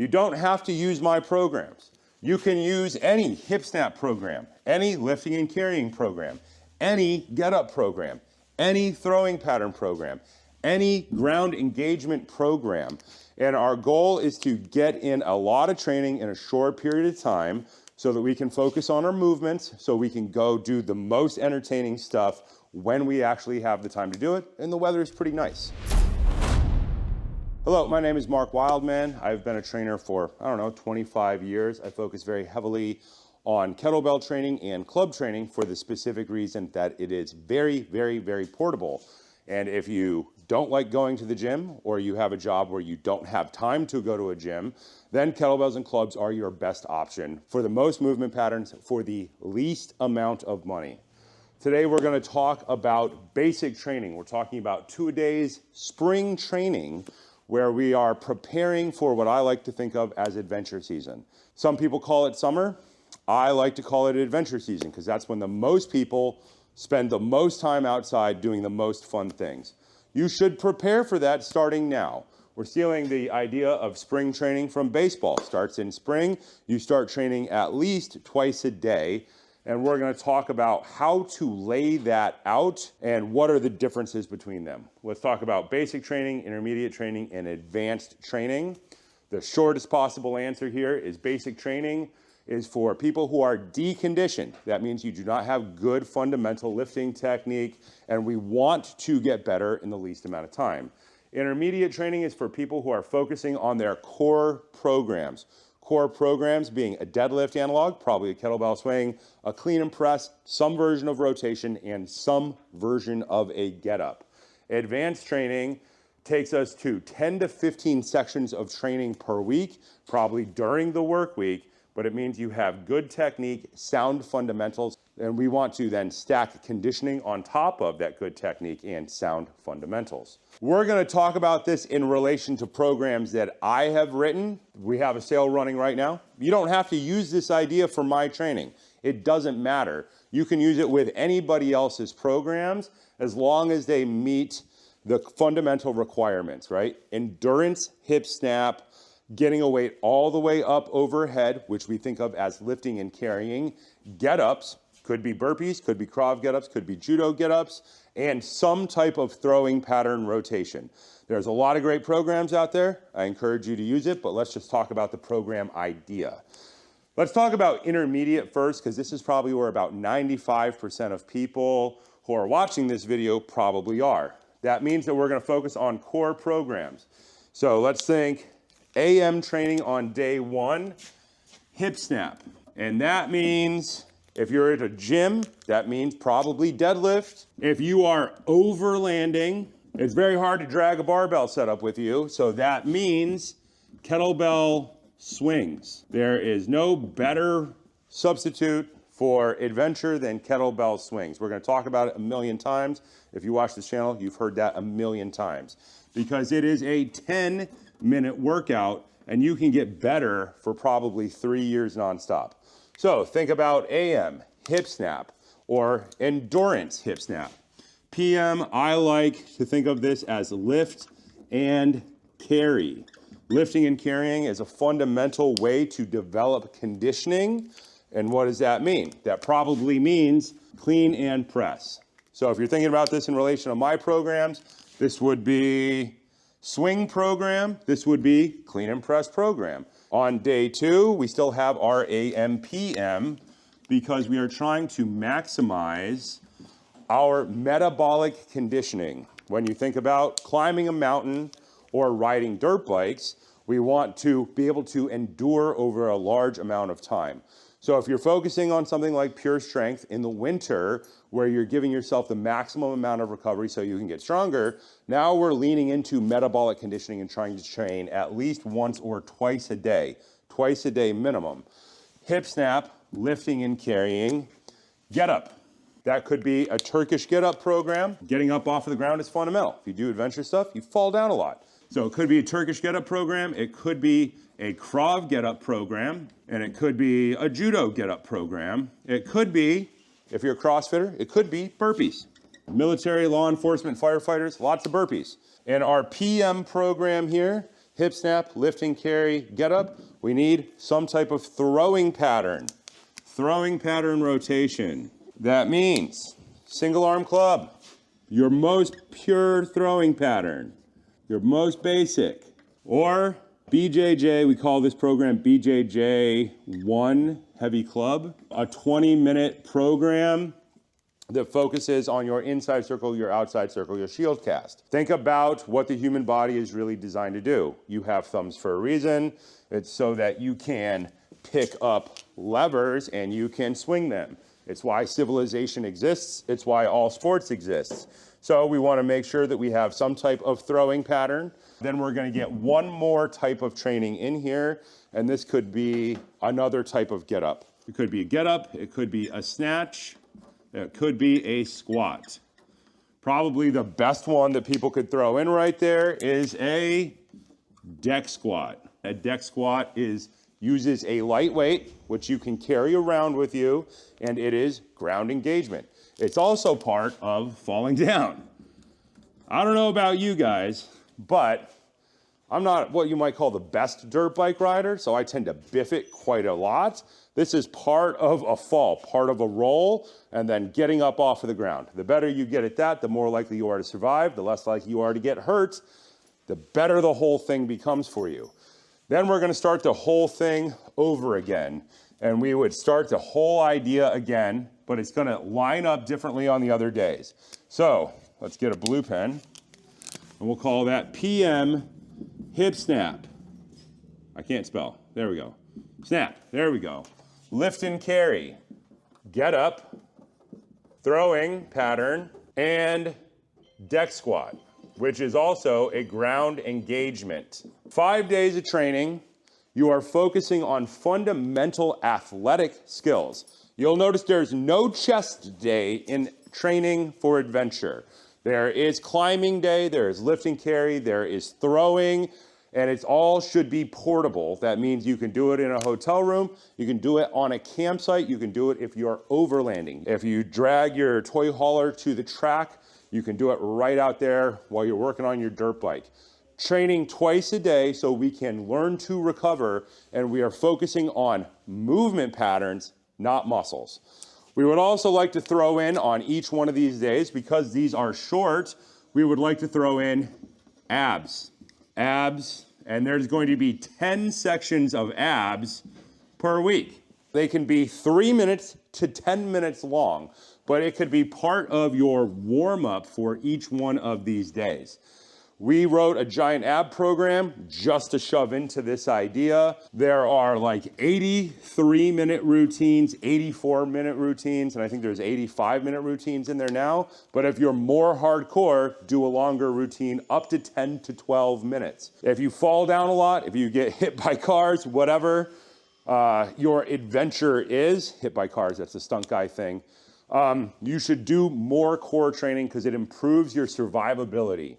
You don't have to use my programs. You can use any hip snap program, any lifting and carrying program, any get-up program, any throwing pattern program, any ground engagement program. And our goal is to get in a lot of training in a short period of time so that we can focus on our movements, so we can go do the most entertaining stuff when we actually have the time to do it, and the weather is pretty nice. Hello, my name is Mark Wildman. I've been a trainer for, 25 years. I focus very heavily on kettlebell training and club training for the specific reason that it is very, very, very portable. And if you don't like going to the gym, or you have a job where you don't have time to go to a gym, then kettlebells and clubs are your best option for the most movement patterns for the least amount of money. Today we're going to talk about basic training. We're talking about 2 days spring training where we are preparing for what I like to think of as adventure season. Some people call it summer. I like to call it adventure season because that's when the most people spend the most time outside doing the most fun things. You should prepare for that starting now. We're stealing the idea of spring training from baseball. Starts in spring, you start training at least twice a day. And we're going to talk about how to lay that out and what are the differences between them. Let's talk about basic training, intermediate training, and advanced training. The shortest possible answer here is basic training is for people who are deconditioned. That means you do not have good fundamental lifting technique, and we want to get better in the least amount of time. Intermediate training is for people who are focusing on their core programs. Core programs being a deadlift analog, probably a kettlebell swing, a clean and press, some version of rotation, and some version of a get-up. Advanced training takes us to 10 to 15 sections of training per week, probably during the work week, but it means you have good technique, sound fundamentals, and we want to then stack conditioning on top of that good technique and sound fundamentals. We're going to talk about this in relation to programs that I have written. We have a sale running right now. You don't have to use this idea for my training. It doesn't matter. You can use it with anybody else's programs as long as they meet the fundamental requirements, right? Endurance, hip snap, getting a weight all the way up overhead, which we think of as lifting and carrying, get-ups, could be burpees, could be Krav Get-Ups, could be judo get-ups, and some type of throwing pattern rotation. There's a lot of great programs out there. I encourage you to use it, but let's just talk about the program idea. Let's talk about intermediate first, because this is probably where about 95% of people who are watching this video probably are. That means that we're going to focus on core programs. So let's think AM training on day one, hip snap. And that means if you're at a gym, that means probably deadlift. If you are overlanding, it's very hard to drag a barbell setup with you. So that means kettlebell swings. There is no better substitute for adventure than kettlebell swings. We're going to talk about it a million times. If you watch this channel, you've heard that a million times because it is a 10-minute workout and you can get better for probably 3 years nonstop. So think about AM, hip snap, or endurance hip snap. PM, I like to think of this as lift and carry. Lifting and carrying is a fundamental way to develop conditioning. And what does that mean? That probably means clean and press. So if you're thinking about this in relation to my programs, this would be swing program, this would be clean and press program. On day two, we still have our AM PM because we are trying to maximize our metabolic conditioning. When you think about climbing a mountain or riding dirt bikes, we want to be able to endure over a large amount of time. So if you're focusing on something like pure strength in the winter, where you're giving yourself the maximum amount of recovery so you can get stronger, now we're leaning into metabolic conditioning and trying to train at least once or twice a day minimum. Hip snap, lifting and carrying, get up. That could be a Turkish get-up program. Getting up off of the ground is fundamental. If you do adventure stuff, you fall down a lot. So it could be a Turkish get-up program, it could be a Krav Get-Up program, and it could be a judo get-up program. It could be, if you're a CrossFitter, it could be burpees. Military, law enforcement, firefighters, lots of burpees. And our PM program here, hip snap, lift and carry, get up, we need some type of throwing pattern. Throwing pattern rotation. That means single arm club, your most pure throwing pattern, your most basic. Or BJJ, we call this program BJJ1 heavy club, a 20-minute program that focuses on your inside circle, your outside circle, your shield cast. Think about what the human body is really designed to do. You have thumbs for a reason. It's so that you can pick up levers and you can swing them. It's why civilization exists. It's why all sports exist. So we want to make sure that we have some type of throwing pattern. Then we're going to get one more type of training in here, and this could be another type of get up. It could be a get up, it could be a snatch, it could be a squat. Probably the best one that people could throw in right there is a deck squat. A deck squat uses a lightweight, which you can carry around with you, and it is ground engagement. It's also part of falling down. I don't know about you guys, but I'm not what you might call the best dirt bike rider, so I tend to biff it quite a lot. This is part of a fall, part of a roll, and then getting up off of the ground. The better you get at that, the more likely you are to survive, the less likely you are to get hurt, the better the whole thing becomes for you. Then we're gonna start the whole thing over again, and we would start the whole idea again, but it's gonna line up differently on the other days. So let's get a blue pen, and we'll call that PM hip snap. I can't spell, there we go. Snap, there we go. Lift and carry, get up, throwing pattern, and deck squat, which is also a ground engagement. 5 days of training, you are focusing on fundamental athletic skills. You'll notice there's no chest day in training for adventure. There is climbing day, there is lift and carry, there is throwing, and it's all should be portable. That means you can do it in a hotel room, you can do it on a campsite, you can do it if you're overlanding. If you drag your toy hauler to the track, you can do it right out there while you're working on your dirt bike. Training twice a day so we can learn to recover, and we are focusing on movement patterns, not muscles. We would also like to throw in on each one of these days, because these are short, we would like to throw in abs. Abs, and there's going to be 10 sections of abs per week. They can be 3 minutes to 10 minutes long, but it could be part of your warm-up for each one of these days. We wrote a giant ab program just to shove into this idea. There are like 83-minute routines, 84-minute routines, and I think there's 85-minute routines in there now. But if you're more hardcore, do a longer routine up to 10 to 12 minutes. If you fall down a lot, if you get hit by cars, whatever your adventure is, hit by cars, that's a stunt guy thing, you should do more core training because it improves your survivability.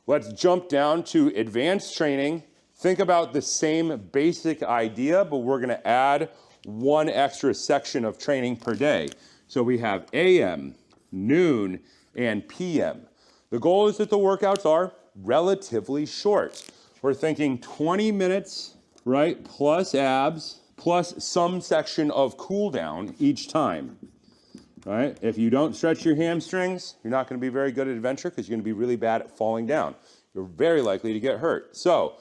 Let's jump down to advanced training. Think about the same basic idea, but we're gonna add one extra section of training per day. So we have AM, noon, and PM. The goal is that the workouts are relatively short. We're thinking 20 minutes, right, plus abs, plus some section of cool down each time. Right? If you don't stretch your hamstrings, you're not going to be very good at adventure because you're going to be really bad at falling down. You're very likely to get hurt. So,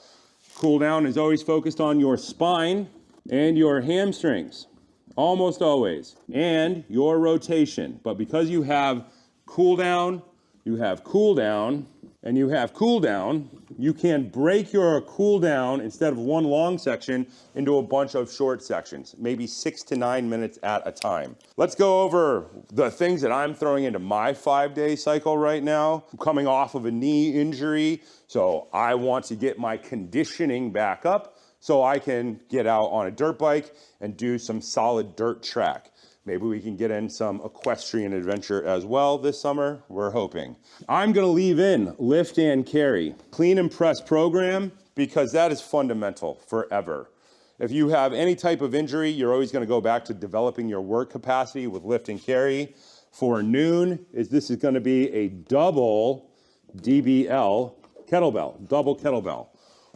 cool down is always focused on your spine and your hamstrings, almost always, and your rotation. But because you have cool down, you have cool down, and you have cool down, you can break your cool down instead of one long section into a bunch of short sections, maybe 6 to 9 minutes at a time. Let's go over the things that I'm throwing into my 5-day cycle right now. I'm coming off of a knee injury, so I want to get my conditioning back up so I can get out on a dirt bike and do some solid dirt track. Maybe we can get in some equestrian adventure as well this summer, we're hoping. I'm gonna leave in lift and carry, clean and press program, because that is fundamental forever. If you have any type of injury, you're always gonna go back to developing your work capacity with lift and carry. For noon, this is gonna be a double DBL kettlebell, double kettlebell.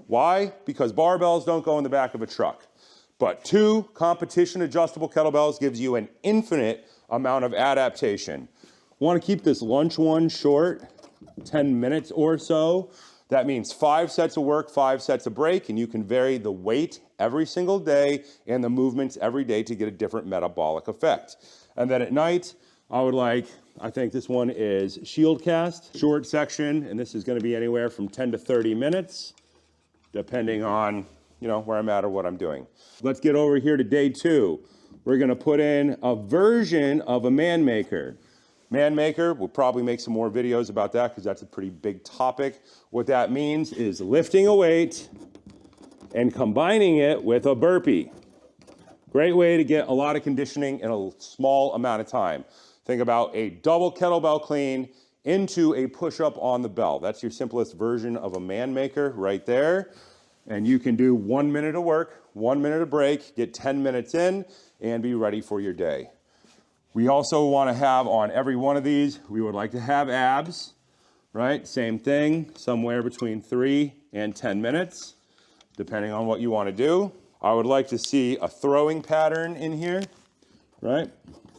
Why? Because barbells don't go in the back of a truck. But 2 competition adjustable kettlebells gives you an infinite amount of adaptation. Want to keep this lunch one short, 10 minutes or so. That means 5 sets of work, 5 sets of break, and you can vary the weight every single day and the movements every day to get a different metabolic effect. And then at night, I think this one is shield cast, short section, and this is going to be anywhere from 10 to 30 minutes, depending on, where I'm at or what I'm doing. Let's get over here to day 2. We're going to put in a version of a man maker. Man maker, we'll probably make some more videos about that because that's a pretty big topic. What that means is lifting a weight and combining it with a burpee. Great way to get a lot of conditioning in a small amount of time. Think about a double kettlebell clean into a push-up on the bell. That's your simplest version of a man maker right there. And you can do 1 minute of work, 1 minute of break, get 10 minutes in, and be ready for your day. We also want to have on every one of these, we would like to have abs, right? Same thing, somewhere between 3 and 10 minutes, depending on what you want to do. I would like to see a throwing pattern in here, right?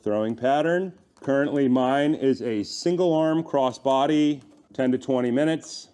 Throwing pattern. Currently mine is a single arm cross body, 10 to 20 minutes,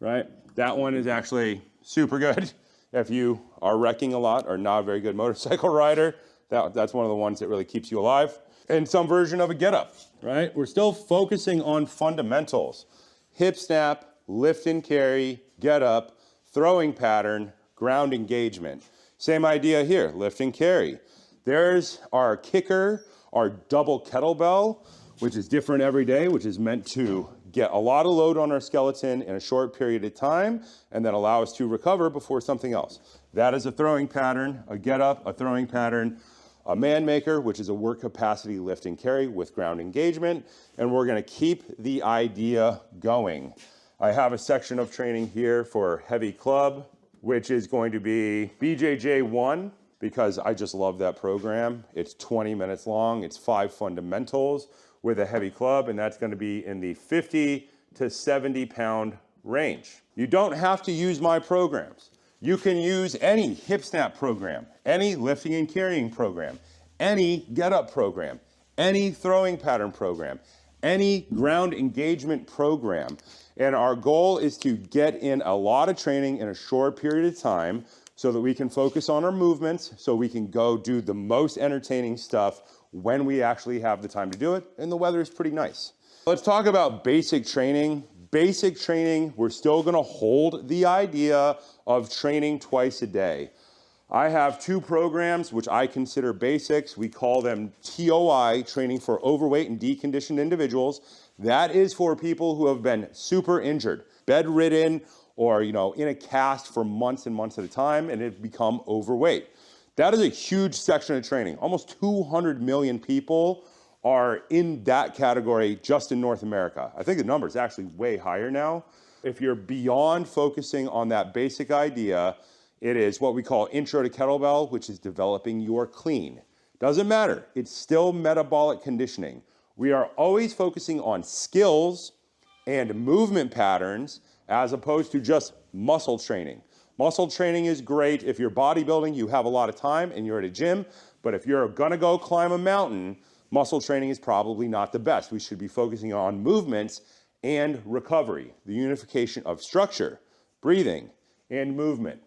right? That one is actually super good. If you are wrecking a lot or not a very good motorcycle rider, that's one of the ones that really keeps you alive. And some version of a get-up, right? We're still focusing on fundamentals. Hip snap, lift and carry, get up, throwing pattern, ground engagement. Same idea here, lift and carry. There's our kicker, our double kettlebell, which is different every day, which is meant to get a lot of load on our skeleton in a short period of time and then allow us to recover before something else. That is a throwing pattern, a get-up, a throwing pattern, a man maker, which is a work capacity lift and carry with ground engagement, and we're gonna keep the idea going. I have a section of training here for heavy club, which is going to be BJJ1, because I just love that program. It's 20 minutes long, it's 5 fundamentals with a heavy club, and that's gonna be in the 50 to 70 pound range. You don't have to use my programs. You can use any hip snap program, any lifting and carrying program, any get up program, any throwing pattern program, any ground engagement program. And our goal is to get in a lot of training in a short period of time so that we can focus on our movements, so we can go do the most entertaining stuff when we actually have the time to do it, and the weather is pretty nice. Let's talk about basic training. Basic training, we're still gonna hold the idea of training twice a day. I have 2 programs which I consider basics. We call them TOI, training for overweight and deconditioned individuals. That is for people who have been super injured, bedridden, or in a cast for months and months at a time and have become overweight. That is a huge section of training. Almost 200 million people are in that category just in North America. I think the number is actually way higher now. If you're beyond focusing on that basic idea, it is what we call intro to kettlebell, which is developing your clean. Doesn't matter, it's still metabolic conditioning. We are always focusing on skills and movement patterns as opposed to just muscle training. Muscle training is great if you're bodybuilding, you have a lot of time and you're at a gym, but if you're gonna go climb a mountain, muscle training is probably not the best. We should be focusing on movements and recovery, the unification of structure, breathing, and movement.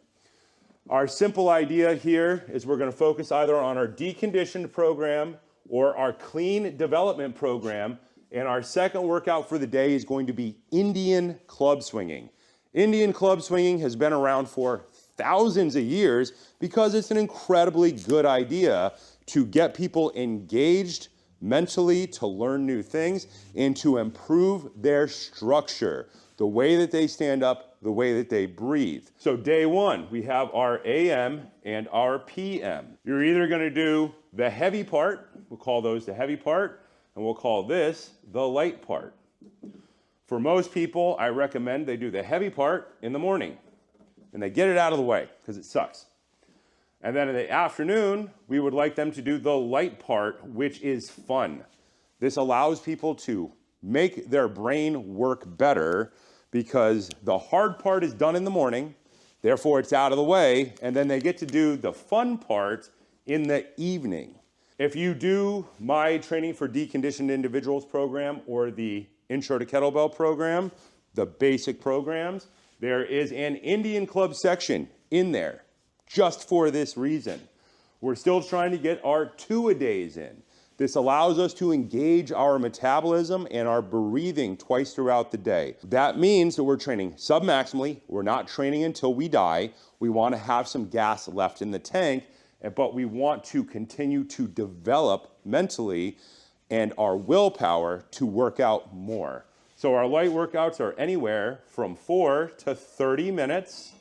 Our simple idea here is we're gonna focus either on our deconditioned program or our clean development program, and our second workout for the day is going to be Indian club swinging. Indian club swinging has been around for thousands of years because it's an incredibly good idea to get people engaged mentally, to learn new things, and to improve their structure, the way that they stand up, the way that they breathe. So day 1, we have our AM and our PM. You're either gonna do the heavy part, we'll call those the heavy part, and we'll call this the light part. For most people, I recommend they do the heavy part in the morning, and they get it out of the way, because it sucks. And then in the afternoon, we would like them to do the light part, which is fun. This allows people to make their brain work better because the hard part is done in the morning, Therefore, it's out of the way, and then they get to do the fun part in the evening. If you do my Training for Deconditioned Individuals program or the Intro to Kettlebell program, the basic programs, there is an Indian club section in there just for this reason. We're still trying to get our two-a-days in. This allows us to engage our metabolism and our breathing twice throughout the day. That means that we're training submaximally. We're not training until we die. We want to have some gas left in the tank, but we want to continue to develop mentally and our willpower to work out more. So our light workouts are anywhere from 4 to 30 minutes,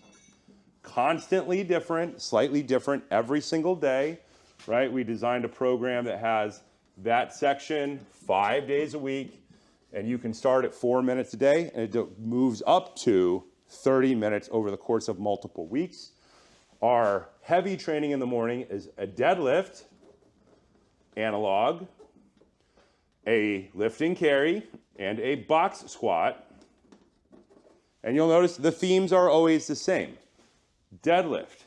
constantly different, slightly different every single day, right? We designed a program that has that section 5 days a week, and you can start at 4 minutes a day, and it moves up to 30 minutes over the course of multiple weeks. Our heavy training in the morning is a deadlift, analog, a lift and carry, and a box squat. And you'll notice the themes are always the same. Deadlift,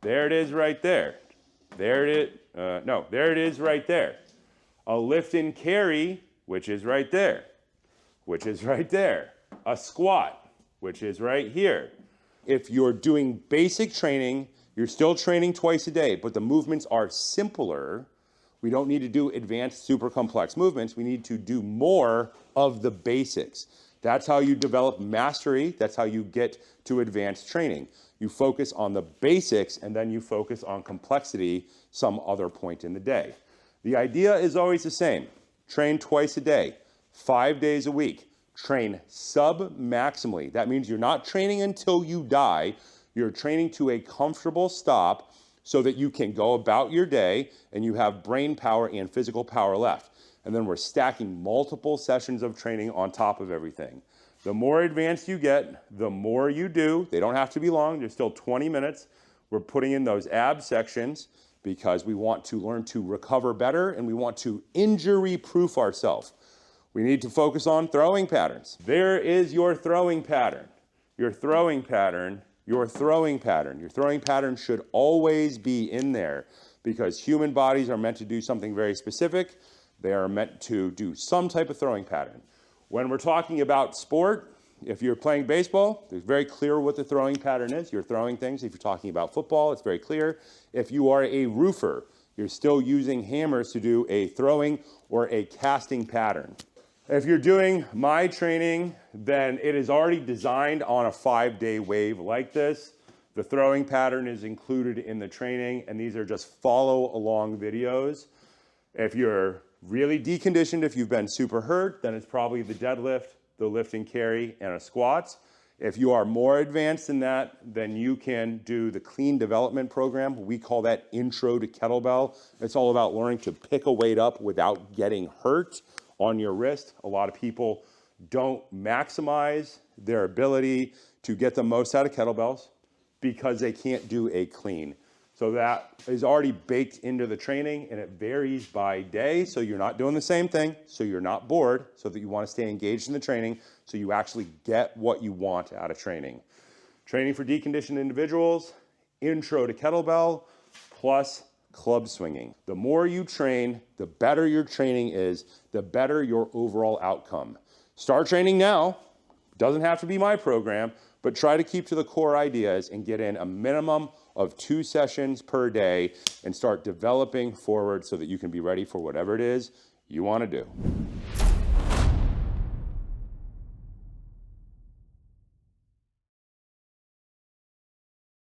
there it is right there. There it is right there. A lift and carry, which is right there, which is right there. A squat, which is right here. If you're doing basic training, you're still training twice a day, but the movements are simpler. We don't need to do advanced, super complex movements. We need to do more of the basics. That's how you develop mastery. That's how you get to advanced training. You focus on the basics, and then you focus on complexity some other point in the day. The idea is always the same. Train twice a day, 5 days a week. Train sub-maximally. That means you're not training until you die. You're training to a comfortable stop so that you can go about your day and you have brain power and physical power left. And then we're stacking multiple sessions of training on top of everything. The more advanced you get, the more you do. They don't have to be long. They're still 20 minutes. We're putting in those ab sections because we want to learn to recover better and we want to injury-proof ourselves. We need to focus on throwing patterns. There is your throwing pattern. Your throwing pattern, your throwing pattern. Your throwing pattern should always be in there because human bodies are meant to do something very specific. They are meant to do some type of throwing pattern. When we're talking about sport, if you're playing baseball, it's very clear what the throwing pattern is. You're throwing things. If you're talking about football, it's very clear. If you are a roofer, you're still using hammers to do a throwing or a casting pattern. If you're doing my training, then it is already designed on a 5-day wave like this. The throwing pattern is included in the training, and these are just follow along videos. If you're really deconditioned, if you've been super hurt, then it's probably the deadlift, the lift and carry, and a squats. If you are more advanced than that, then you can do the clean development program. We call that Intro to Kettlebell. It's all about learning to pick a weight up without getting hurt on your wrist. A lot of people don't maximize their ability to get the most out of kettlebells because they can't do a clean. So that is already baked into the training, and it varies by day. So you're not doing the same thing, so you're not bored, so that you want to stay engaged in the training, so you actually get what you want out of training. Training for Deconditioned Individuals, Intro to Kettlebell, plus club swinging. The more you train, the better your training is, the better your overall outcome. Start training now. Doesn't have to be my program, but try to keep to the core ideas and get in a minimum of 2 sessions per day and start developing forward so that you can be ready for whatever it is you want to do.